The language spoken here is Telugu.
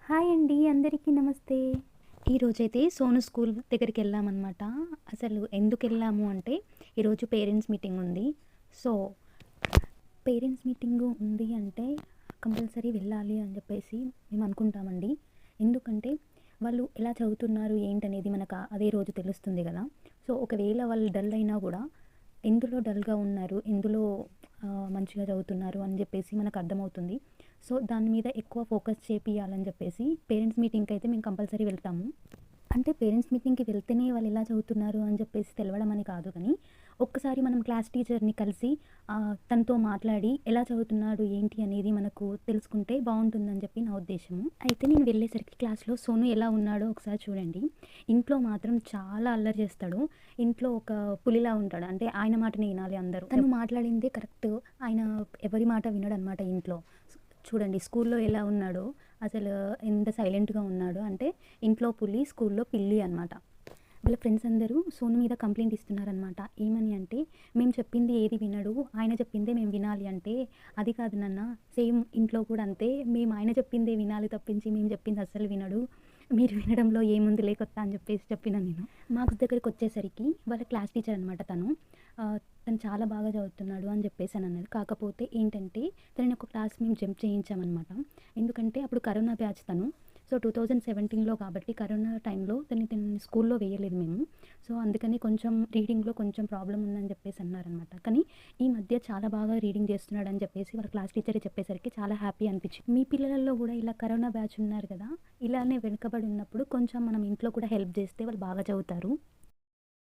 హాయ్ అండి. అందరికీ నమస్తే. ఈరోజైతే సోను స్కూల్ దగ్గరికెళ్ళామనమాట. అసలు ఎందుకెళ్ళాము అంటే, ఈరోజు పేరెంట్స్ మీటింగ్ ఉంది. సో, పేరెంట్స్ మీటింగు ఉంది అంటే, కంపల్సరీ వెళ్ళాలి అని చెప్పేసి మేము అనుకుంటామండి. ఎందుకంటే, వాళ్ళు ఎలా చదువుతున్నారు ఏంటనేది మనకు అదే రోజు తెలుస్తుంది గదా! సో, ఒకవేళ వాళ్ళు డల్ అయినా గూడా, ఎందులో డల్‌గా ఉన్నారు, ఎందులో మంచిగా చదువుతున్నారు అని జెప్పేసి మనకు అర్థమవుతుంది. సో, దాని మీద ఎక్కువ ఫోకస్ చేపియాలని జెప్పేసి పేరెంట్స్ మీటింగ్‌కైతే మేము కంపల్సరీ వెళ్తాము. అంటే పేరెంట్స్ మీటింగ్‌కి వెళ్తేనే వాళ్ళు ఎలా చదువుతున్నారు అని చెప్పేసి తెలవడం అని కాదు కానీ, ఒక్కసారి మనం క్లాస్ టీచర్‌ని కలిసి తనతో మాట్లాడి ఎలా చదువుతున్నాడు, ఏంటి అనేది మనకు తెలుసుకుంటే బావుంటుందని చెప్పి నా ఉద్దేశము. అయితే నేను వెళ్ళేసరికి క్లాస్‌లో సోను ఎలా ఉన్నాడో ఒకసారి చూడండి. ఇంట్లో మాత్రం చాలా అల్లరి చేస్తాడు. ఇంట్లో ఒక పులిలా ఉంటాడు. అంటే ఆయన మాటనే వినాలి అందరూ. తను మాట్లాడిందే కరెక్ట్. ఆయన ఎవరి మాట వినడనమాట ఇంట్లో. చూడండి స్కూల్లో ఎలా ఉన్నాడో, అసలు ఎంత సైలెంట్‌గా ఉన్నాడో అంటే ఇంట్లో పులి, స్కూల్లో పిల్లి అనమాట. వాళ్ళ ఫ్రెండ్స్ అందరూ సోను మీద కంప్లెయింట్ ఇస్తున్నారనమాట. ఏమని అంటే, "మేము చెప్పింది ఏది వినడు. ఆయన చెప్పిందే మేము వినాలి" అంటే, "అది కాదు నాన్న, సేమ్ ఇంట్లో కూడా అంతే. మేము ఆయన చెప్పిందే వినాలి తప్పించి మేము చెప్పింది అస్సలు వినడు. మీరు వినడంలో ఏముందిలే కొత్త" అని చెప్పేసి చెప్పినా నేను. మార్క్స్ దగ్గరికొచ్చేసరికి వాళ్ళ క్లాస్ టీచర్ అనమాట తను. తను చాలా బాగా చదువుతున్నాడు అని చెప్పేసనన్నది. కాకపోతే ఏంటంటే, తనని ఒక క్లాస్ మేము జంప్ చేయించామనమాట. ఎందుకంటే అప్పుడు కరోనా బ్యాచ్ తను. సో, 2017లో కాబట్టి కరోనా టైంలో తనని స్కూల్లో వేయలేదు మేము. సో, అందుకని కొంచెం రీడింగ్‌లో కొంచెం ప్రాబ్లమ్ ఉందని చెప్పేసి అన్నారనమాట. కానీ ఈ మధ్య చాలా బాగా రీడింగ్ చేస్తున్నాడని చెప్పేసి వాళ్ళ క్లాస్ టీచరే చెప్పేసరికి చాలా హ్యాపీ అనిపించింది. మీ పిల్లలలో కూడా ఇలా కరోనా బ్యాచ్ ఉన్నారు కదా! ఇలానే వెనుకబడి ఉన్నప్పుడు కొంచెం మనం ఇంట్లో కూడా హెల్ప్ చేస్తే వాళ్ళు బాగా చదువుతారు.